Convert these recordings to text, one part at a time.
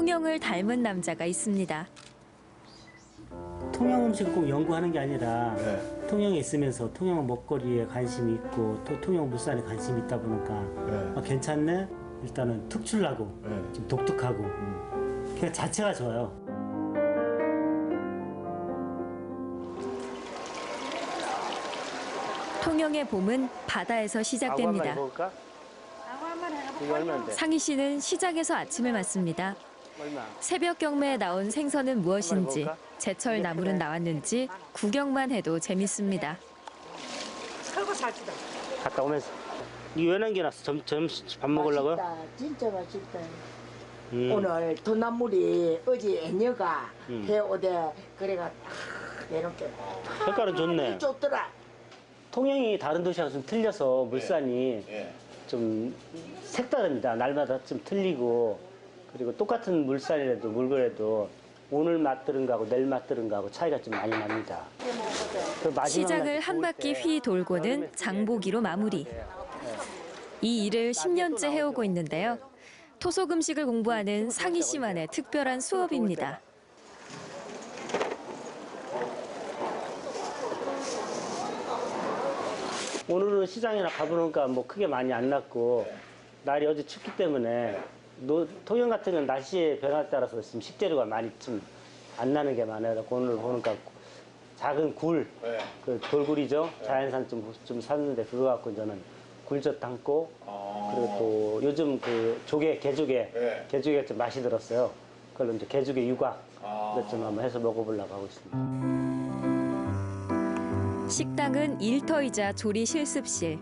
통영을 닮은 남자가 있습니다. 통영 음식을 꼭 연구하는 게 아니라 통영에 있으면서 통영 먹거리에 관심이 있고 또 통영 물산에 관심이 있다 보니까 괜찮네? 일단은 특출나고 좀 독특하고 그냥 자체가 좋아요. 통영의 봄은 바다에서 시작됩니다. 상희 씨는 시장에서 아침을 맞습니다. 새벽 경매에 나온 생선은 무엇인지, 제철 나물은 나왔는지 구경만 해도 재밌습니다. 설거지하지다. 갔다 오면서 이거 왜 남겨놨어? 점심 밥 먹으려고요? 맛있다. 진짜 맛있다. 오늘 돈나물이 어제 애녀가 해오대 그래가 딱 내놓게 색깔은 좋네. 좋더라. 통영이 다른 도시하고 좀 틀려서 물산이 좀 색다릅니다. 날마다 좀 틀리고 그리고 똑같은 물살이라도 물건에도 오늘 맛들은 거하고 내일 맛들은 거하고 차이가 좀 많이 납니다. 시장을 한 바퀴 휘 돌고는 장보기로 마무리. 이 일을 10년째 해오고 있는데요. 토속 음식을 공부하는 상희 씨만의 특별한 수업입니다. 오늘은 시장이나 가보니까 뭐 크게 많이 안 났고 날이 어제 춥기 때문에 통영 같은 건 날씨의 변화에 따라서 지금 식재료가 많이 좀 안 나는 게 많아요. 오늘 보니까 작은 굴, 그 돌굴이죠. 자연산 좀 샀는데 그거 갖고 저는 굴젓 담고 그리고 또 요즘 그 조개, 개조개 좀 맛이 들었어요. 그걸로 이제 개조개 유곽 좀 한번 해서 먹어보려고 하고 있습니다. 식당은 일터이자 조리 실습실.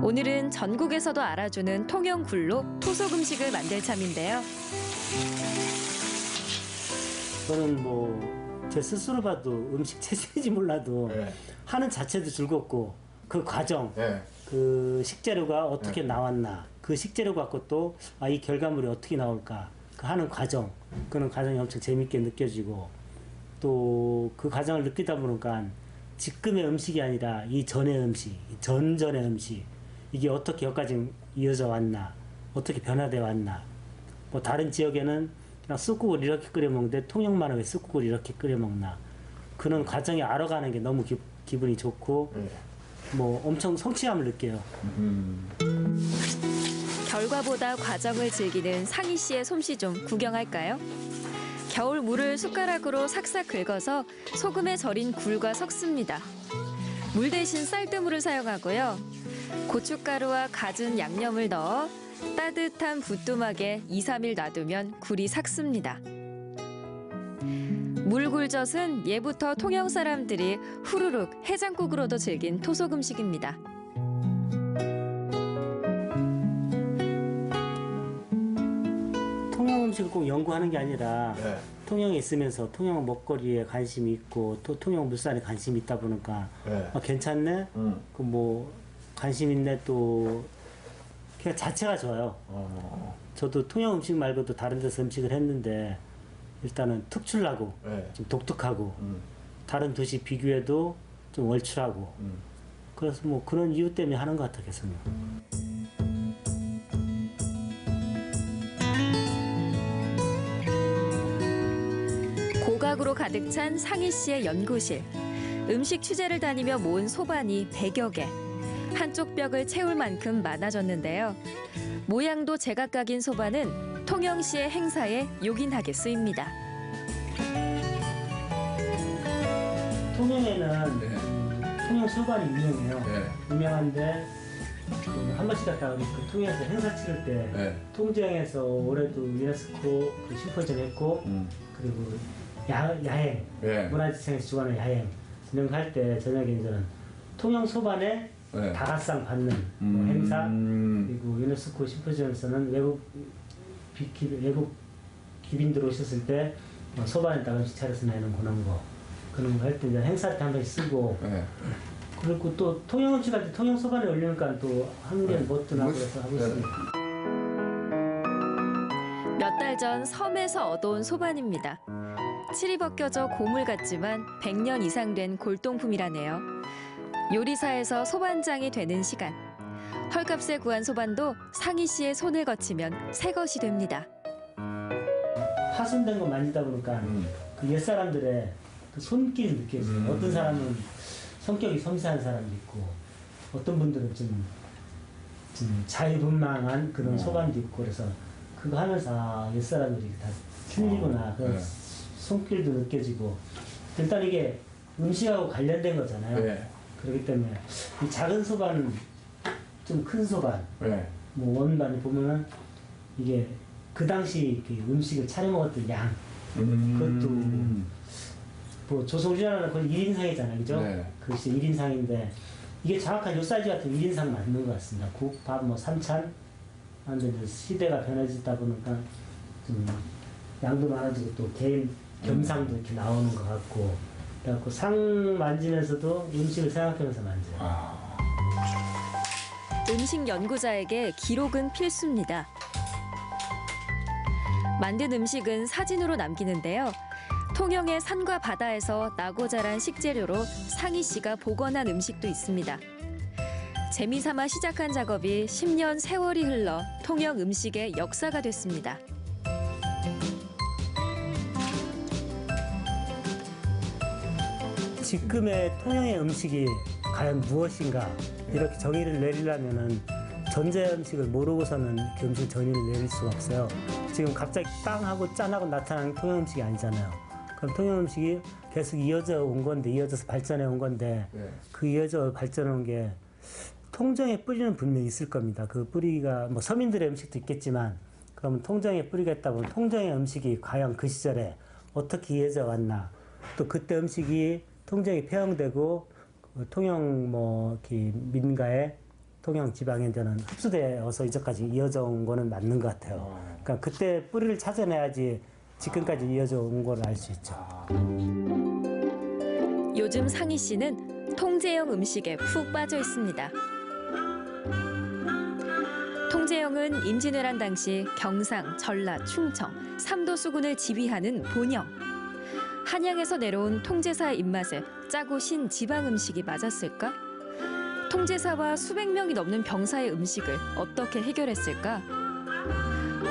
오늘은 전국에서도 알아주는 통영 굴로 토속 음식을 만들 참인데요. 저는 뭐 제 스스로 봐도 음식 재질인지 몰라도 하는 자체도 즐겁고 그 과정, 그 식재료가 어떻게 나왔나, 그 식재료 갖고 또 이 결과물이 어떻게 나올까, 그 하는 과정, 그런 과정이 엄청 재밌게 느껴지고 또 그 과정을 느끼다 보니까 지금의 음식이 아니라 이 전의 음식, 이 전전의 음식 이게 어떻게 여기까지 이어져 왔나, 어떻게 변화되어 왔나. 뭐 다른 지역에는 그냥 쑥국을 이렇게 끓여 먹는데 통영만은 왜 쑥국을 이렇게 끓여 먹나. 그런 과정이 알아가는 게 너무 기분이 좋고 뭐 엄청 성취감을 느껴요. 결과보다 과정을 즐기는 상희 씨의 솜씨 좀 구경할까요? 겨울 물을 숟가락으로 삭삭 긁어서 소금에 절인 굴과 섞습니다. 물 대신 쌀뜨물을 사용하고요. 고춧가루와 갖은 양념을 넣어 따뜻한 부뚜막에 2, 3일 놔두면 굴이 삭습니다. 물굴젓은 예부터 통영 사람들이 후루룩 해장국으로도 즐긴 토속 음식입니다. 통영 음식을 꼭 연구하는 게 아니라 통영에 있으면서 통영 먹거리에 관심이 있고 또 통영 물산에 관심이 있다 보니까 괜찮네? 그 뭐 관심 있네 또 그냥 자체가 좋아요. 저도 통영 음식 말고도 다른 데서 음식을 했는데 일단은 특출나고 좀 독특하고 다른 도시 비교해도 좀 월출하고 그래서 뭐 그런 이유 때문에 하는 것 같아 계속. 고각으로 가득 찬 상희 씨의 연구실. 음식 취재를 다니며 모은 소반이 100여 개. 한쪽 벽을 채울 만큼 많아졌는데요. 모양도 제각각인 소반은 통영시의 행사에 요긴하게 쓰입니다. 통영에는 통영 소반이 유명해요. 유명한데 한 번씩 갔다 우리 그 통영에서 행사 치를 때 통정에서 올해도 유네스코 그 심포지엄 했고 그리고 야행 문화재청에서 주관하는 야행 진행할 때 저녁에 이제는 통영 소반에 다가상 받는 뭐 행사 그리고 유네스코 심포지엄에서는 외국 기빈들 오셨을 때 소반에다가 음식 차려서 내는 그런 거 할 때 이제 행사 때 한 번씩 쓰고 그리고 또 통영 음식 할 때 통영 소반에 올리니까 또 한국인 뭣도 나고 그래서 하고 있습니다. 몇 달 전 섬에서 얻어온 소반입니다. 칠이 벗겨져 고물 같지만 100년 이상 된 골동품이라네요. 요리사에서 소반장이 되는 시간. 헐값에 구한 소반도 상희 씨의 손을 거치면 새 것이 됩니다. 파손된 거 만지다 보니까 그 옛사람들의 그 손길이 느껴져요. 어떤 사람은 성격이 섬세한 사람도 있고 어떤 분들은 좀 자유분방한 그런 소반도 있고 그래서 그거 하면서 옛사람들이 다 틀리구나 그런 손길도 느껴지고 일단 이게 음식하고 관련된 거잖아요. 네. 그렇기 때문에 이 작은 소반은 좀 큰 소반 네. 뭐 원반이 보면은 이게 그 당시 그 음식을 차려 먹었던 양 그것도 뭐 조선 우리나라는 거의 1인상이잖아요, 그죠? 네. 그것이 1인상인데 이게 정확한 요 사이즈 같은 1인상 맞는 것 같습니다. 국, 밥, 뭐 삼찬 하는데 이제 시대가 변해지다 보니까 좀 양도 많아지고 또 개인 겸상도 이렇게 나오는 것 같고 그래갖고 상 만지면서도 음식을 생각하면서 만져요. 음식 연구자에게 기록은 필수입니다. 만든 음식은 사진으로 남기는데요. 통영의 산과 바다에서 나고 자란 식재료로 상희 씨가 복원한 음식도 있습니다. 재미삼아 시작한 작업이 10년 세월이 흘러 통영 음식의 역사가 됐습니다. 지금의 통영의 음식이 과연 무엇인가 이렇게 정의를 내리려면은 전제 음식을 모르고서는 그 음식 정의를 내릴 수가 없어요. 지금 갑자기 빵하고 짠하고 나타나는 통영 음식이 아니잖아요. 그럼 통영 음식이 계속 이어져 온 건데 이어져서 발전해 온 건데 그 이어져 발전해 온 게 통정의 뿌리는 분명히 있을 겁니다. 그 뿌리가 뭐 서민들의 음식도 있겠지만 그러면 통정의 뿌리가 있다 보면 통정의 음식이 과연 그 시절에 어떻게 이어져 왔나 또 그때 음식이 통정이 폐허되고 통영 뭐 민가에 통영 지방에 저는 흡수되어서 이제까지 이어져 온 거는 맞는 것 같아요. 그러니까 그때 뿌리를 찾아내야지 지금까지 이어져 온 걸 알 수 있죠. 요즘 상희 씨는 통제형 음식에 푹 빠져 있습니다. 통제형은 임진왜란 당시 경상, 전라, 충청, 삼도 수군을 지휘하는 본영. 한양에서 내려온 통제사의 입맛에 짜고 신 지방 음식이 맞았을까? 통제사와 수백 명이 넘는 병사의 음식을 어떻게 해결했을까?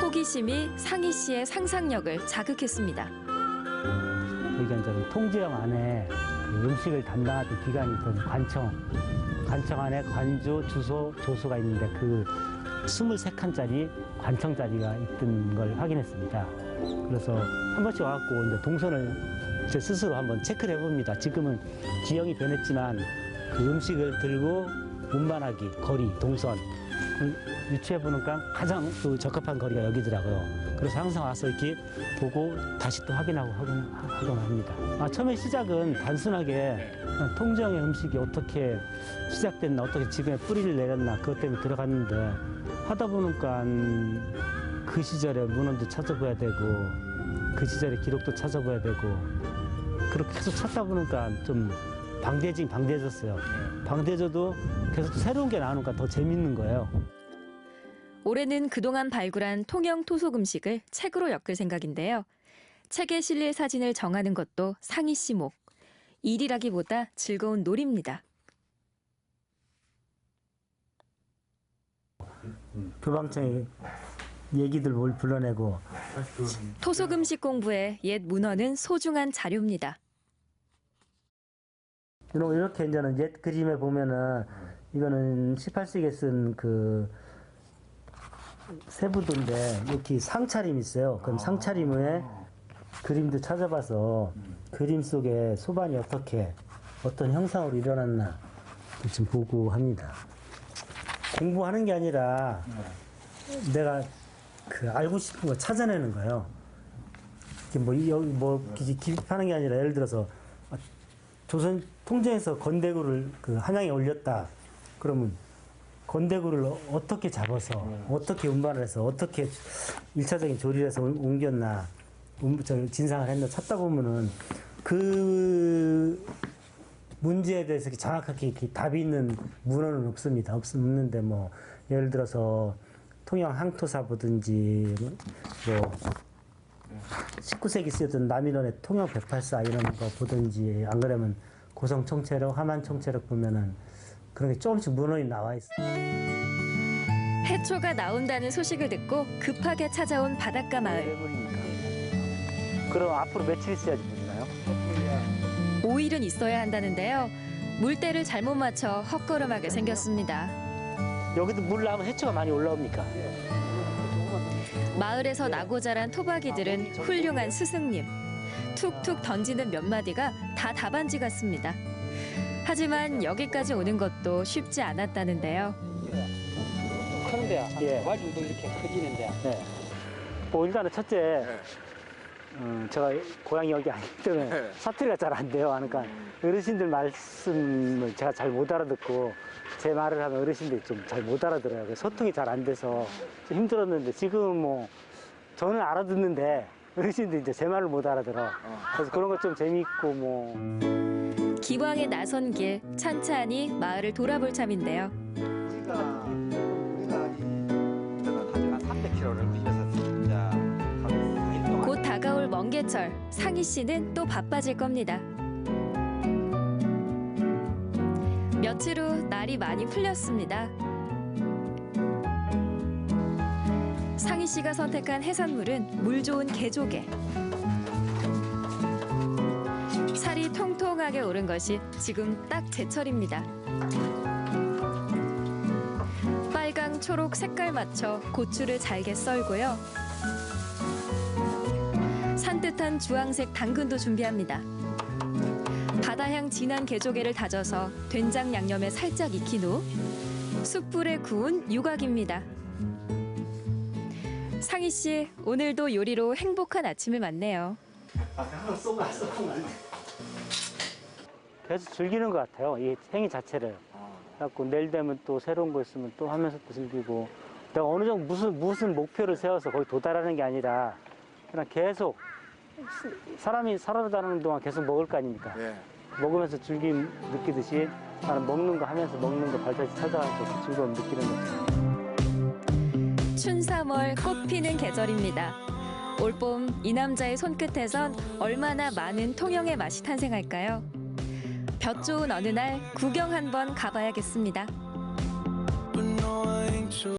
호기심이 상희 씨의 상상력을 자극했습니다. 그러니까 이제 통제형 안에 그 음식을 담당하던 기관이 있던 관청 안에 관주, 주소, 조소가 있는데 그 23칸짜리 관청 자리가 있던 걸 확인했습니다. 그래서 한 번씩 와갖고 이제 동선을 제 스스로 한번 체크를 해봅니다. 지금은 지형이 변했지만 그 음식을 들고 운반하기, 거리, 동선 유추해보니까 가장 그 적합한 거리가 여기더라고요. 그래서 항상 와서 이렇게 보고 다시 또 확인하고 하곤 합니다. 처음에 시작은 단순하게 통정의 음식이 어떻게 시작됐나, 어떻게 지금의 뿌리를 내렸나 그것 때문에 들어갔는데 하다 보니까 그 시절의 문헌도 찾아봐야 되고 그 시절의 기록도 찾아봐야 되고 그렇게 계속 찾다 보니까 좀 방대해졌어요. 방대해져도 계속 새로운 게 나오니까 더 재밌는 거예요. 올해는 그동안 발굴한 통영 토속 음식을 책으로 엮을 생각인데요. 책에 실릴 사진을 정하는 것도 상희 씨 목. 일이라기보다 즐거운 놀이입니다. 교방청의 얘기들 뭘 불러내고 토속 음식 공부에 옛 문헌은 소중한 자료입니다. 이렇게 이제는 옛 그림에 보면은 이거는 18세기에 쓴 그 세부도인데 이렇게 상차림이 있어요. 그럼 상차림에 그림도 찾아봐서 그림 속에 소반이 어떤 형상으로 일어났나 지금 보고 합니다. 공부하는 게 아니라 내가 그 알고 싶은 거 찾아내는 거예요. 기입하는 게 아니라 예를 들어서 조선 통제에서 건대구를 그 한양에 올렸다. 그러면 건대구를 어떻게 잡아서 어떻게 운반을 해서 어떻게 1차적인 조리를 해서 옮겼나 진상을 했나 찾다 보면은 그 문제에 대해서 정확하게 답이 있는 문헌은 없습니다. 없는데 뭐 예를 들어서 통영 항토사 보든지 뭐 19세기 쓰였던 남인원의 통영 108사 이런 거 보든지 안 그러면 고성 총체록, 하만 총체록 보면은 그런 게 조금씩 문헌이 나와 있어요. 해초가 나온다는 소식을 듣고 급하게 찾아온 바닷가 마을. 그럼 앞으로 며칠 있어야지 물이나요? 5일은 있어야 한다는데요. 물때를 잘못 맞춰 헛걸음하게 생겼습니다. 여기도 물 나오면 해초가 많이 올라옵니까? 마을에서 나고 자란 토박이들은 훌륭한 스승님. 툭툭 던지는 몇 마디가 다 답안지 같습니다. 하지만 여기까지 오는 것도 쉽지 않았다는데요. 크는데요. 예. 가지고 이렇게 커지는데. 네. 뭐 일단은 첫째, 제가 고향이 여기 아니기 때문에 사투리가 잘 안 돼요. 그러니까 어르신들 말씀을 제가 잘 못 알아듣고 제 말을 하면 어르신들이 좀 잘 못 알아들어요. 그래서 소통이 잘 안 돼서 좀 힘들었는데 지금 뭐 저는 알아듣는데 어르신들이 이제 제 말을 못 알아들어. 그래서 그런 거 좀 재미있고 뭐. 기왕에 나선 길 찬찬히 마을을 돌아볼 참인데요. 우리가 한 300km를 뛰어서 진짜 한 4일 동안 곧 다가올 먼개철, 상희 씨는 또 바빠질 겁니다. 며칠 후 날이 많이 풀렸습니다. 상희 씨가 선택한 해산물은 물 좋은 개조개. 살이 통통하게 오른 것이 지금 딱 제철입니다. 빨강, 초록 색깔 맞춰 고추를 잘게 썰고요. 산뜻한 주황색 당근도 준비합니다. 바다향 진한 개조개를 다져서 된장 양념에 살짝 익힌 후 숯불에 구운 유곽입니다. 상희 씨, 오늘도 요리로 행복한 아침을 맞네요. 계속 즐기는 것 같아요. 이 행위 자체를. 그래갖고 내일 되면 또 새로운 거 있으면 또 하면서 또 즐기고. 내가 어느 정도 무슨 목표를 세워서 거기 도달하는 게 아니라 그냥 계속 사람이 살아다니는 동안 계속 먹을 거 아닙니까? 예. 먹으면서 즐김 느끼듯이 나는 먹는 거 하면서 먹는 거 발자취 찾아가서 즐거움 느끼는 거죠. 춘삼월 꽃 피는 계절입니다. 올봄 이 남자의 손끝에선 얼마나 많은 통영의 맛이 탄생할까요? 볕 좋은 어느 날 구경 한번 가봐야겠습니다.